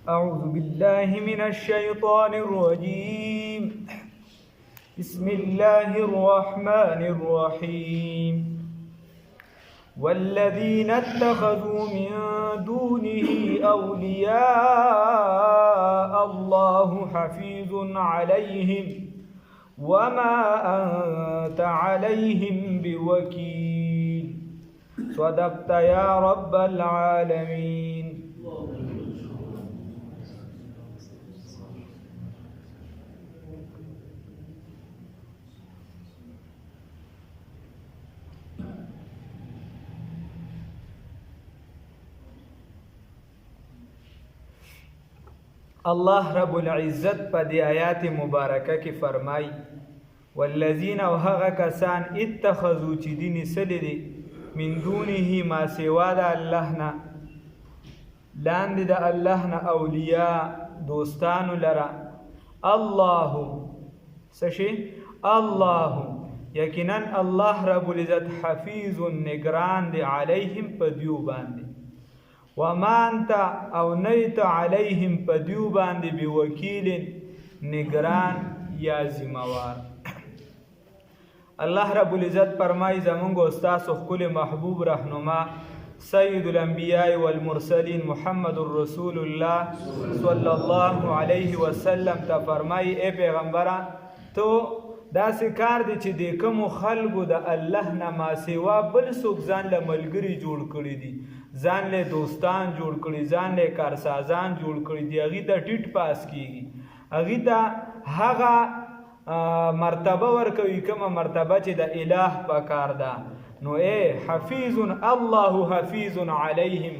أعوذ بالله من الشيطان الرجيم بسم الله الرحمن الرحيم والذين اتخذوا من دونه أولياء الله حفيظ عليهم وما أنت عليهم بوكيل صدقت يا رب العالمين. الله رب العزت په دې آیات مبارکه کې فرمای والذین وهغه کسان اتخذوا چې دي نیسلي دي من دونه ما سوا د الله نه لاندې د الله نه اولیاء دوستانو لره الله سشي الله یقینا الله رب العزت حفیظ نگران دی علیهم په دیو باندې وما انت او نیت علیهم په دیو باندې بوکیل نگران یا ذمہوار. الله رب العزت فرمای زمونږ استاد خپل محبوب رهنما سید الانبیاء والمرسلین محمد رسول الله صلی الله علیه وسلم ته فرمای ای پیغمبره تو دا کار دی چې د کوم خلکو د الله نه ما سوا بل څوک ځان له ملګری جوړ کړي دي ځان له دوستان جوړ کړي ځان له کارسازان جوړ کړي دي هغې ته ټیټ پاس کیږي هغې ته هغه مرتبه ورکوي کومه مرتبه چې د الہ په کار ده. نو ای حفیظ الله حفیظ علیهم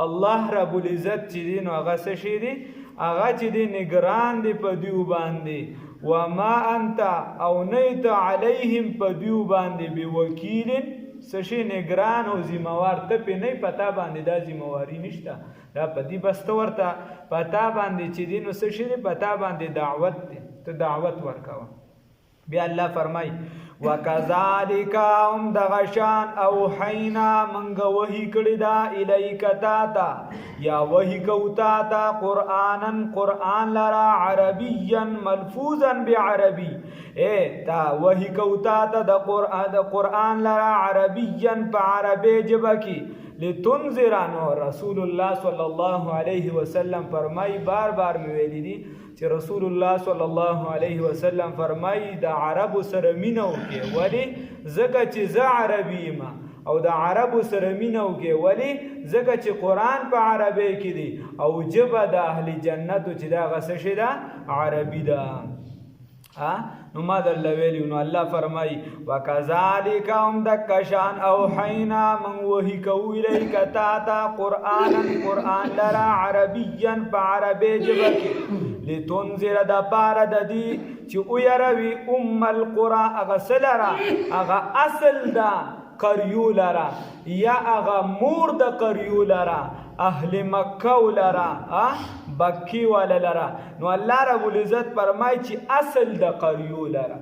الله رب العزت چې دی نو هغه څه شی دی هغه چې دی نگران دی په دیو باندې وما انت او نیت علیهم په دیو باندې بوکیل سشي نگران او ذمہوار ته په نه پتا باندې دا ذمہواری نشته دا پدی بسته ورته پتا باندې چې دین سشي پتا باندې دعوت ته دعوت ورکاوه. بیا الله فرمای وکذالک هم دغشان او حینا منګ وحی کړی دا الیک تا یا وحی کوتا تا قرآن لرا عربیا ملفوظا بعربی اے تا وحی کوتا تا د قرآن لرا عربیا بعربی جبکی لتنذر نو رسول الله صلی الله علیه وسلم فرمای بار بار ویلی دي چې رسول الله صلی الله علیه وسلم فرمای د عربو سره مینه وکړي ولی ځکه چې زه عربی ما او د عربو سره مینه وکړي ولی ځکه چې قرآن په عربی کې دی او ژبه د اهل جنتو چې دا غسه شي ده عربي ده. نو ما دل ویلی نو الله فرمای وکذالک هم دکشان او حینا من وحی کو الیک تا قرآن لرا عربیا بعربی جبکی لتنذر دا پارا د دی چې او یروي القرى اغسلرا اغا اصل دا قریو لرا یا اغا مور د قریو لرا اهل مکه لرا بکی والا لرا. نو الله رب العزت فرمای چې اصل د قریو لرا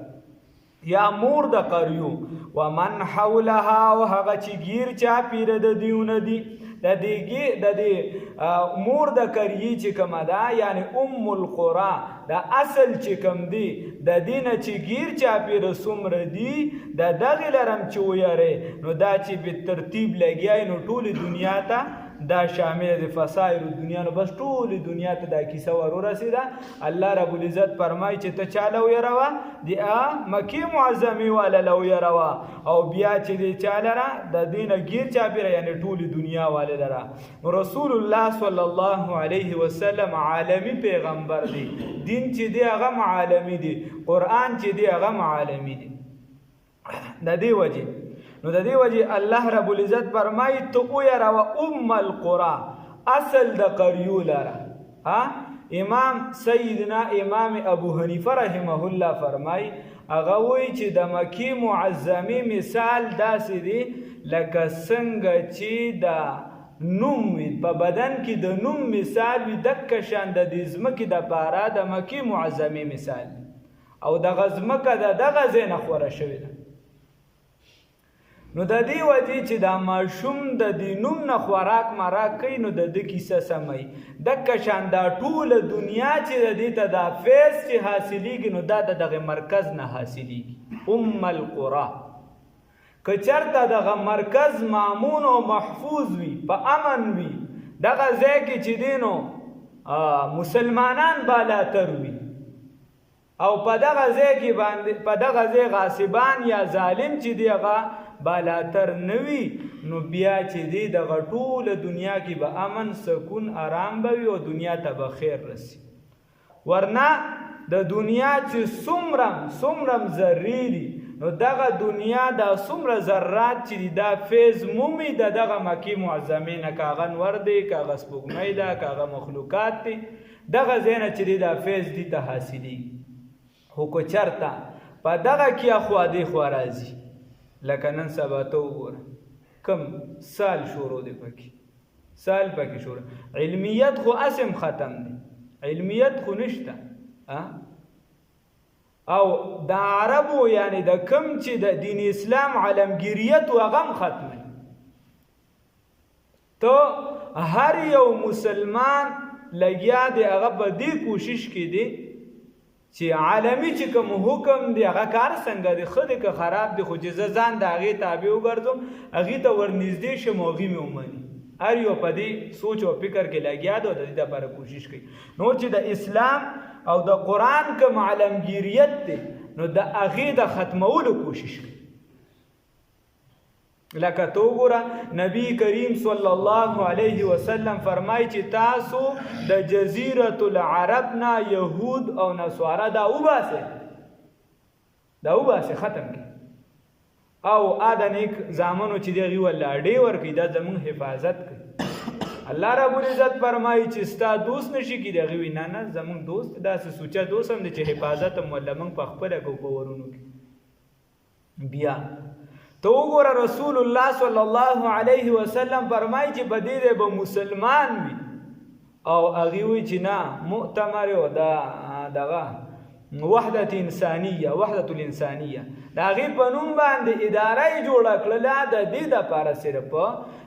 یا مور د قریو ومن حولها او هغه چې گیر چا پیر د دیونه دی د دې مور د قریې چې کومه ده یعنی القرى د اصل چې کوم دی د دینه چې گیر چا پیر څومره دی د دغه لرم چې ویری نو دا چې به ترتیب لګیای نو ټول دنیا ته دا شامل د فسائر دنیا نو بس ټول دنیا ته دا کیسه ورو رسیده. الله رب العزت فرمای چې ته چالو یروا دی مکی معظمی والا لو یروا او بیا چې دی چالره د دینه گیر چا پیر یعنی ټول دنیا والا لرا. رسول الله صلی الله علیه وسلم عالمی پیغمبر دی دین چې دی هغه عالمی دی قرآن چې دی هغه عالمی دی. د دې وجه نو د دې وجه الله رب العزت فرمای تو او یرا و القرى اصل د قریو لرا. امام سیدنا امام ابو حنیفه رحمه الله فرمای هغه وی چې د مکی معظمی مثال داسې دی لکه څنګه چې د نوم په بدن کې د نوم مثال وي دک شان د دې ځمکې د پاره د مکی معظمی مثال او د غزمکه د دغه زینه خوره شوی ده. نو د دې وجې چې دا ماشوم د دې نوم نه خوراک مراک کوي نو د ده کیسه سموي. دکه شان دا ټوله دنیا چې د دې ته دا فیض چې حاصلیږي نو دا د دغه مرکز نه حاصلیږي. القرى که چېرته دغه مرکز مامون او محفوظ وي، په امن وي، دغه ځای کې چې دی نو مسلمانان بالاتر وي او په دغه ځای کې باندې په دغه ځای غاصبان یا ظالم چې دی هغه بالاتر نه وي، نو بیا چې دی دغه ټوله دنیا کې به امن سکون آرام به وي او دنیا ته به خیر رسي. ورنه د دنیا چې څومره ذرې دي نو دغه دنیا دا څومره ذرات چې دي دا فیض مومي د دغه مکې معظمې نه، که هغه نور دی، که هغه سپوږمۍ ده، که هغه مخلوقات دي، دغه ځای نه چې دی دا فیض دي ته حاصلېږي. خو که چېرته په دغه کې اخوا دېخوا راځي لکه نن سبا ته وګوره کم سال شروع دی پکې سال پکې شروع، علمیت خو اسم ختم دی، علمیت خو نشته. او د عربو یعنی د کم چې د دین اسلام علمگیریت و غم ختمه. تو هر یو مسلمان لګیا دی هغه په دې کوشش کې دی چې عالمی چې کوم حکم دی هغه کار څنګه دی، ښه دی که خراب دی، خو چې زه ځان د هغې تابع وګرځم هغې ته ورنږدې شم او هغې مې ومني. هر یو په دې سوچ او فکر کې لګیا دی او د دې دپاره کوشش کوي. نو چې د اسلام او د قرآن کوم علمگیریت دی نو د هغې د ختمولو کوشش کوي. لکه تو ګوره نبی کریم صلی الله علیه وسلم فرمایي چې تاسو د جزیرة العرب نه یهود او نصارا دا وباسئ، ختم کړي او د نیک زامنو چې دی هغې ول اډې ورکوي دا زموږ حفاظت کوي. الله رب العزت فرمایي چې ستا دوست نشي کېدی، هغې وایي نه زموږ دوست داسې سوچه دوست هم دی چې حفاظت هم وله موږ په خپله کوو په ورونو کې. بیا ته وګوره رسول الله صلی الله علیه وسلم فرمایي چې په دې به مسلمان وي او هغې وایي چې نه مؤتمر او دغه وحدت الانسانیه د هغې په نوم باندې اداره یې جوړه کړله د دې دپاره صرف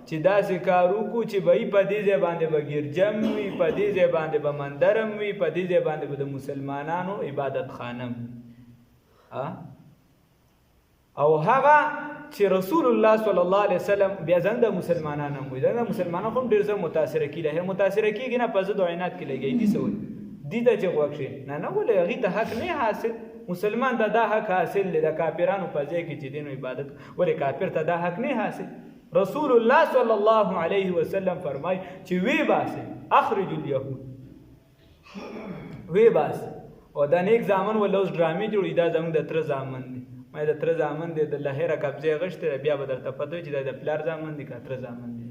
چې داسې کار وکړو چې به په دې ځای باندې به ګرجم وي، په دې ځای باندې به مندرم وي، په دې ځای باندې به د مسلمانانو عبادت خانه وي. او هغه چې رسول الله صلی الله علیه وسلم بیا ځان د مسلمانانو هم وي، د مسلمانانو خو هم ډېر زر متاثره کېږي، متاثره کېږي نه په ضد او عناد کې لګوي. دي څه وایي دي ته چې غوږ شي نه ولې هغې ته حق نه حاصل، مسلمان ته دا حق حاصل دی د کافرانو په ځای کې چې دی نو عبادت، ولې کافر ته دا حق نه حاصل. رسول الله صلی الله علیه وسلم فرمای چې وی باسي اخرج الیهود، وی باسي. او دا نیک زامن ول اوس ډرامې جوړي دا زموږ د تر زامن دی، مې د تر زامن دی د لهره قبضه غشته بیا به درته پته چې دا د پلار زامن دی که تر زامن دی.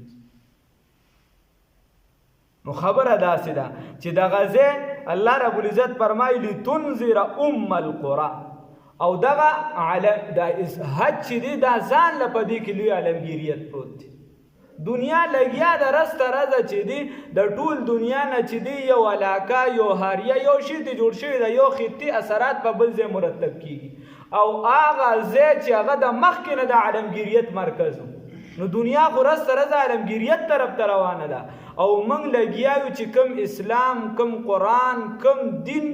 نو خبره داسې ده چې د غزه الله رب العزت فرمایي لتنذر القرى او دغه د حج چې دی دا ځان له په دې کې لوی علمگیریت پروت دی. دنیا لګیا د رسته رضه چې دی د ټول دنیا نه چې دی یو علاقه یو هاریه یو شی دی جوړ شوی د یو خطي اثرات په بل ځای مرتب کیږي او هغه ځای چې هغه د مخکې نه د علمگیریت مرکز نو دنیا خو رسته رضه علمگیریت طرف ته روانه ده او موږ لګیا یو چې کم اسلام کم قرآن کم دین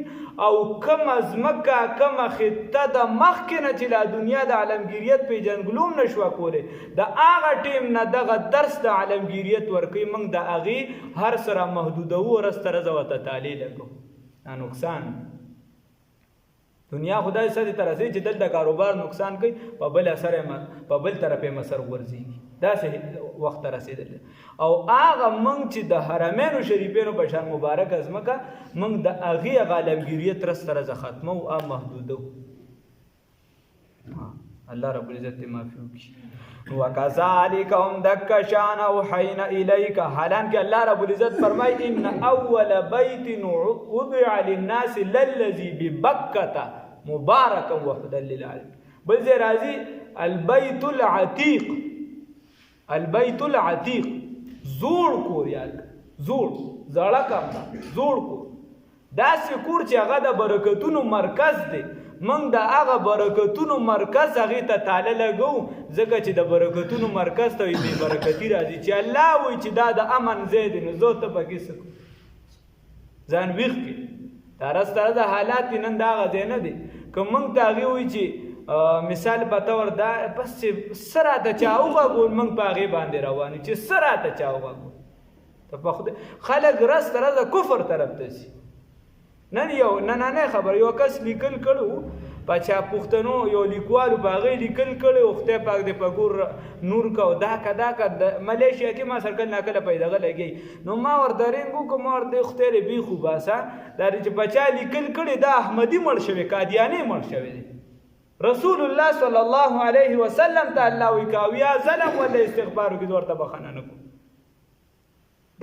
او کم ازمکه کم خطه د مخکې نه چې لا دنیا د علمگیریت پیژندګلوم نه شوه کولی د هغه ټیم نه دغه درس د علمگیریت ورکوي موږ د هغې هر سره محدودوو رسته رضه ورته تالې لګو. دا نقصان دنیا خدای سره ته رسېږي چې دلته کاروبار نقصان کوي په بل طرف یې مسر غورځېږي، داسې وخت ته رسېدلی. او هغه موږ چې د حرمینو شریفینو په شان مبارک ازمکه موږ د هغې هغه علمگیریت رسته رضه ختمو او محدودو. الله رب العزت دې معافي وکړي. وکذلک هم دک شان اوحینا الیک، حالانکه الله رب العزت فرمای ان اول بیت وضع للناس للذی ببکة مبارکا وهدى للعالمین. بل ځای راځي البیت العتیق، البیت العتیق زوړ کور، یاد زړه کم زوړ کور، داسې کور چې هغه د برکتونو مرکز دی. موږ د هغه برکتونو مرکز هغې ته تاله لګو ځکه چې د برکتونو مرکز ته بې برکتي راځي چې الله وایي چې دا د امن ځای دی نو زه ته پکې څه ځان ویښ کړي دا راسته د حالات نن د هغه ځای نه دی که موږ ته هغې وایي چې مثال په طور دا بس چې څه راته چا وغږول موږ په هغې باندې روان یو چې څه راته چا وغږول ته په خدای خلک راسته راسته کفر طرف ته ځي نن یو نننۍ خبر یو کس لیکل کړو په چا پښتنو یو لیکوالو په هغې لیکل کړی و خدای پاک دې په ګور نور کو دا که ملیشیا کې ما سره کله ناکله په دغه لګی نو ما ورته رینګ وکړو ما ورته خدای دې بیخو باسه دا چې په چا لیکل کړی دا احمدي مړ شوی قادیاني مړ شوی دی رسول الله صلی الله علیه وسلم ته الله وی کاویا ظلم ولا استغفار کې ورته بخنه نه کو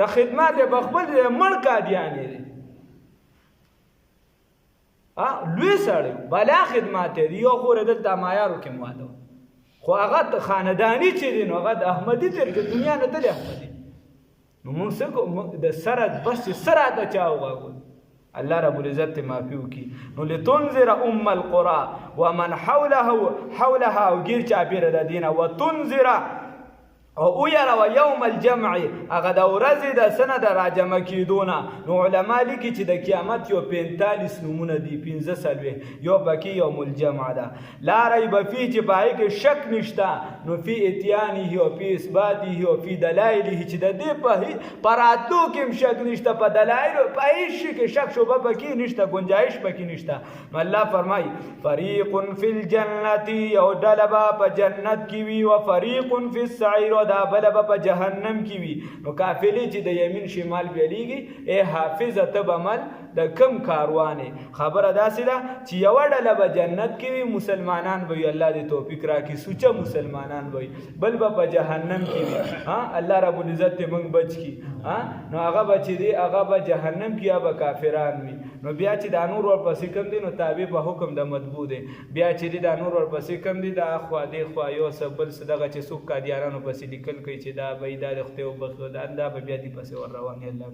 د خدمت په خپل مړ قادیاني دی لوی سړی بلا خدمات دی یو خو دلته معیارو کې مواده خو هغه خاندانی چې دی نو هغه د احمدي تر دنیا نه تللی احمدي نو موږ څه کوو د سره بس چې سره ته چا وغږول الله رب العزت ته معافي وکړي نو لتنذر ام القرى ومن حولها او غیر چاپیره د دینه وتنذر او یاره و یوم الجمع هغه د ورځې د سنه د راجمع کېدونه نو علما لیکي چې د قیامت یو 45 نومونه دي 15 یو پکې یوم الجمع ده لا ریب فی چې په هغې کې شک نشته نو فی اتیانه او فی اثباته او فی دلایله چې د دې په راتلو کې هم شک نشته په دلایلو په هیڅ شي کې شک شبه پکې نشته گنجایش پکې نشته نو الله فرمایي فریق فی الجنة یو ډله به په جنت کې وي و فریق فی السعیر دا بل په جهنم کې وي نو قافلې چې د یمین شمال بیلیږي ای حافظ ته عمل د کم کاروانې خبره داسې ده چې یوه ډله به جنت کې وي مسلمانان به وي الله دې توفیق راکړي سوچه مسلمانان به وي بل به په جهنم کې وي الله رب العزت دې موږ بچ کړي نو هغه به چې دی هغه به جهنم کې یا به کافران وي نو بیا چې دا نور ورپسې کم دی نو تابع په حکم د مطبوع دی بیا چې دا نور ورپسې کم دی دا اخوا دې خوا یو څه بل څه دغه چې څوک قادیانانو پسې لیکل کوي چې دا به دا د خدای وبخښو دا به بیا دې پسې ور روان وي الله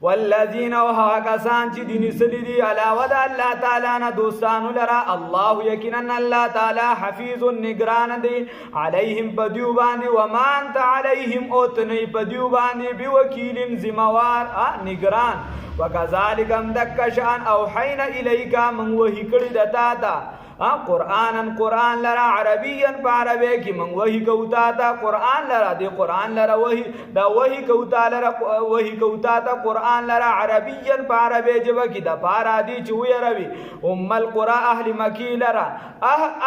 والذین وها کسان چې دیني سلی دي علاوه د الله تعالی نه دوستانو لرا الله یقینا الله تعالی حفیظ نگران دی علیهم بدیو باندې وما انت علیهم اوتنی بدیو باندې بوکیل ذمہوار نگران وکذالک هم دکشان اوحینا الیک من وحی کړی دتا تا قرآن لرا عربیا په عربی کې من وحی کوتا تا قرآن لرا دی قرآن لرا وحی دا وحی کوتا تا قرآن لرا عربیا په عربی جبه کې د پارا دی چې وی عربی القرى اهل مکی لرا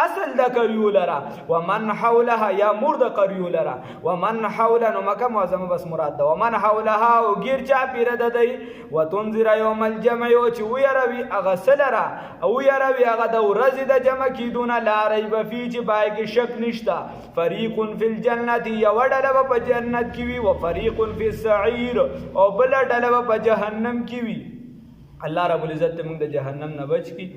اصل د کریو لرا ومن حولها یا مرد کریو لرا ومن حولها نو مکه معظمه بس مراد ده ومن حولها او غیر چا پیر ده دی وتنذر یوم الجمع او چې وی عربی اغسلرا او وی عربی هغه د ورځ د جمع کیدونه لا ریب فی چې پای کې شک نشتا فریق فی الجنه یو ډله په جنت کې وي او فریق فی السعیر او بل ډله په جهنم کې وي الله رب العزت موږ د جهنم نه بچ کی